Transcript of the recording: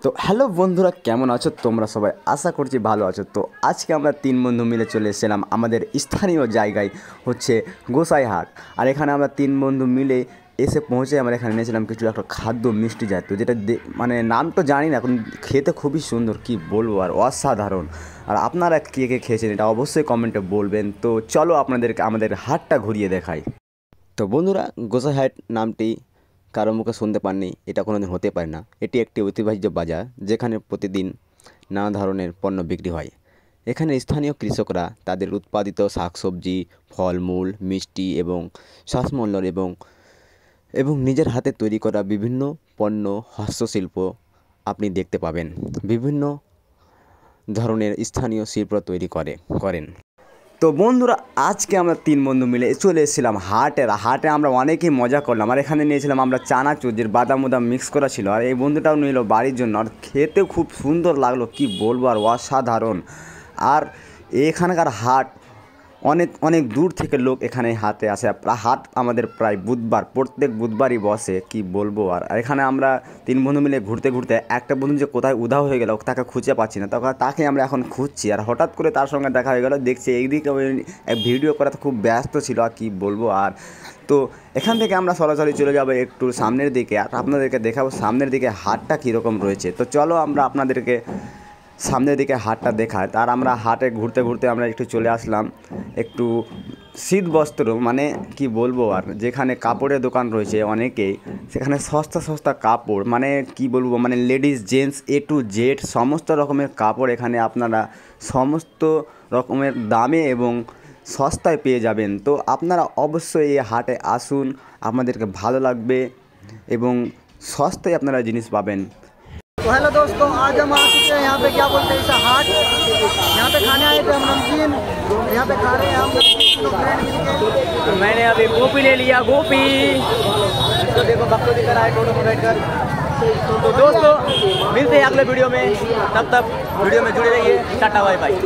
তো হ্যালো বন্ধুরা, কেমন আছো তোমরা সবাই? আশা করছি ভালো আছো। তো আজকে আমরা তিন বন্ধু মিলে চলে এসেছিলাম আমাদের স্থানীয় জায়গায়, হচ্ছে গোসাইহাট। আর এখানে আমরা তিন বন্ধু মিলে এসে পৌঁছে আমরা এখানে নিয়েছিলাম কিছু একটা খাদ্য মিষ্টি জাতীয়, যেটা মানে নাম তো জানি না, এখন খেতে খুবই সুন্দর, কি বলবো আর অসাধারণ। আর আপনারা কে কে খেয়েছেন এটা অবশ্যই কমেন্টে বলবেন। তো চলো আপনাদেরকে আমাদের হাটটা ঘুরিয়ে দেখাই। তো বন্ধুরা, গোসাইহাট নামটি কারো মুখে শুনতে পাননি, এটা কোনো দিন হতে পারে না। এটি একটি ঐতিহ্য বাজার, যেখানে প্রতিদিন নানা ধরনের পণ্য বিক্রি হয়। এখানে স্থানীয় কৃষকরা তাদের উৎপাদিত শাকসবজি, ফলমূল, মিষ্টি এবং শ্বাসমূল্যর এবং এবং নিজের হাতে তৈরি করা বিভিন্ন পণ্য, হস্তশিল্প আপনি দেখতে পাবেন। বিভিন্ন ধরনের স্থানীয় শিল্প তৈরি করেন। তো বন্ধুরা, আজকে আমরা তিন বন্ধু মিলে চলে এসেছিলাম হাটে আমরা অনেকেই মজা করলাম। আর এখানে নিয়েছিলাম আমরা চানাচুর, যে বাদাম উদাম মিক্স করা ছিল। আর এই বন্ধুটাও নিল বাড়ির জন্য, আর খেতে খুব সুন্দর লাগলো, কি বলবো আর অসাধারণ। আর এখানকার হাট অনেক অনেক দূর থেকে লোক এখানে হাটে আসে। হাট আমাদের প্রায় বুধবার, প্রত্যেক বুধবারই বসে, কি বলবো আর। এখানে আমরা তিন বন্ধু মিলে ঘুরতে ঘুরতে একটা বন্ধু যে কোথায় উধাও হয়ে গেল, তাকে খুঁজে পাচ্ছি না, তাকে আমরা এখন খুঁজছি। আর হঠাৎ করে তার সঙ্গে দেখা হয়ে গেল, দেখছি এইদিকে ভিডিও করাতে খুব ব্যস্ত ছিল, আর কি বলবো আর। তো এখান থেকে আমরা সরাসরি চলে যাবো একটু সামনের দিকে, আর আপনাদেরকে দেখাবো সামনের দিকে হাটটা কীরকম রয়েছে। তো চলো আমরা আপনাদেরকে সামনের দিকে হাটটা দেখায়। আর আমরা হাটে ঘুরতে ঘুরতে আমরা একটু চলে আসলাম একটু শীত বস্ত্র, মানে কি বলবো আর, যেখানে কাপড়ের দোকান রয়েছে অনেকেই, সেখানে সস্তা সস্তা কাপড়, মানে কি বলবো, মানে ladies gents A to Z সমস্ত রকমের কাপড় এখানে আপনারা সমস্ত রকমের দামে এবং সস্তায় পেয়ে যাবেন। তো আপনারা অবশ্যই এই হাটে আসুন, আপনাদেরকে ভালো লাগবে এবং সস্তায় আপনারা জিনিস পাবেন। तो हेलो दोस्तों, आज हम आ चुके हैं यहाँ पे, क्या बोलते हैं इसे, हाट। यहाँ पे खाने आए थे हम नमकीन, यहाँ पे खा रहे हैं हम तीनों फ्रेंड मिलके। मैंने अभी गोपी ले लिया, गोपी तो देखो भक्तों दिख रहा है दोनों को बैठ कर। तो दोस्तों मिलते हैं अगले वीडियो में, तब तक वीडियो में जुड़े रहिए। Tata bye bye.